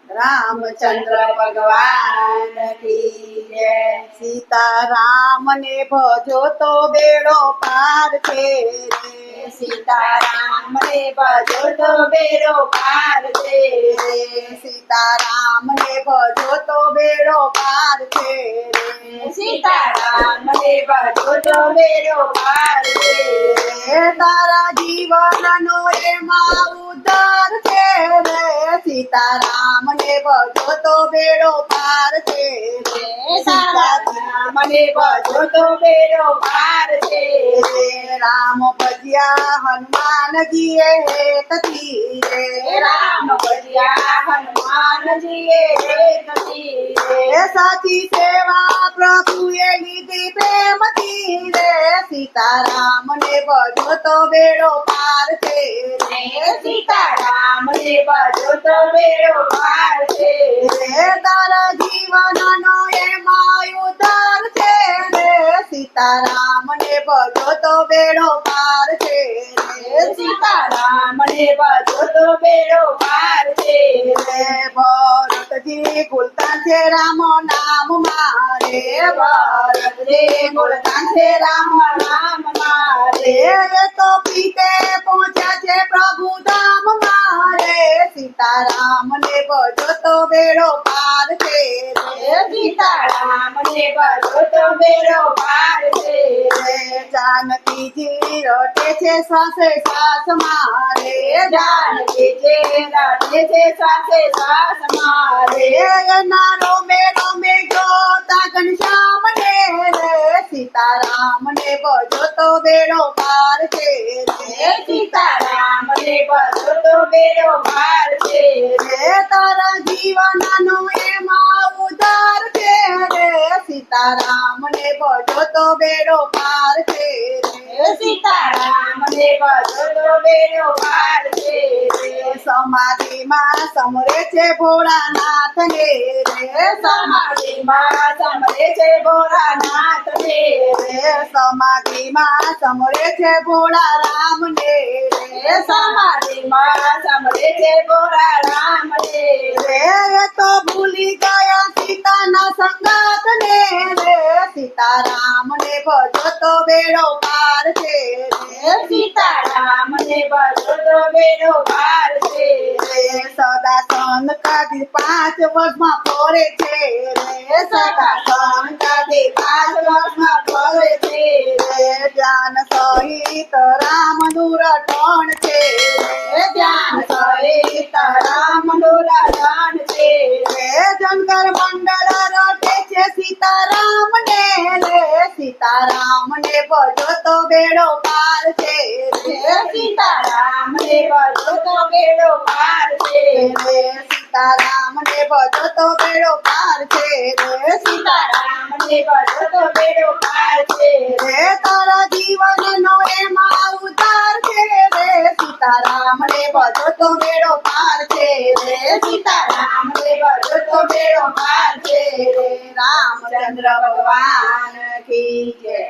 રામચંદ્ર ભગવાન કી જય। સીતારામ ને ભજો તો બેડો પાર છે રે। સીતારામ ને ભજો તો બેડો પાર છે રે। સીતારામ ને ભજો તો બેડો પાર છે રે। સીતારામ ને ભજો તો બેડો પાર છે રે। તારા જીવનનો એમાં ઉદ્ધાર છે રે। સીતારામ ને ભજો તો બેડો પાર છે રે। સીતારામ ને ભજો તો બેડો પાર છે રે। રામ ભજ્યા હનુમાનજી એ હેતથી રે। રામ ભજ્યા હનુમાનજીએ હેતથી રે। સાચી સેવા પ્રભુએ લીધી પ્રેમથી રે। સીતારામ ને ભજો તો બેડો પાર છે રે। સીતારામ ને ભજો તો બેડો પાર છે રે। તારા જીવનનો એમાં ઉદ્ધાર છે રે। સીતારામ ને ભજો તો બેડો પાર છે રે। સીતારામ ને ભજો તો બેડો પાર છે રે। ભરતજી ગુલતા છે રામ નામ મારે। ભરત રે બોલતા છે રામ નામ મારે। એ તો પીતે પહોંચ્યા છે પ્રભુ ધામ મારે। સીતારામ ને ભજો તો બેડો પાર છે રે। સીતારામ ને ભજો તો બેડો પાર છે રે। જાનકીજી રટે છે શ્વાસે શ્વાસ મારે। જાનકી જે રટે છે શ્વાસે શ્વાસ મારે। એના રોમે રોમે જોતા ઘનશ્યામ ને રે। સીતારામ ને ભજો તો બેડો પાર છે રે। સીતારામ ને ભજો તો બેડો પાર છે રે। તારા જીવનનો એમાં ઉદ્ધાર છે રે। સીતારામ ને ભજો તો બેડો પાર છે રે। સીતારામ ને ભજો તો બેડો પાર છે રે। સમાધિમાં સમરે છે ભોળાનાથ ને રે। સમાધિમાં સમરે છે ભોળાનાથ ને રે। સમાધિમાં સમરે છે ભોળા રામ ને રે। સમાધિમાં સમરે છે ભોળા રામ ને રે। એ તો ભૂલી ગયા સીતાના સંગાત ને રે। સીતારામ ને ભજો તો બેડો પાર છે રે। સીતારામ ને ભજો તો બેડો પાર છે રે। સદા સંગ કાઢી 5 વર્ષમાં ફરે છે રે। સદા સંગ કાઢી 5 વર્ષમાં ફરે છે રે। ધ્યાન સહિત રામનું રટણ છે રે। ધ્યાન સહિત રામનું રટણ છે રે। જંગલ મંડળ રટે છે સીતારામ ને રે। સીતારામ ને ભજો તો બેડો પાર છે રે। સીતારામ ને ભજો તો બેડો પાર છે રે। સીતારામ ને ભજો તો બેડો પાર છે રે। સીતારામ ને ભજો તો બેડો પાર છે રે। તારા જીવનનો એમાં ઉદ્ધાર છે રે। સીતારામ ને ભજો તો બેડો પાર છે રે। સીતારામ ને ભજો તો બેડો પાર છે રે। રામચંદ્ર ભગવાન કી જય।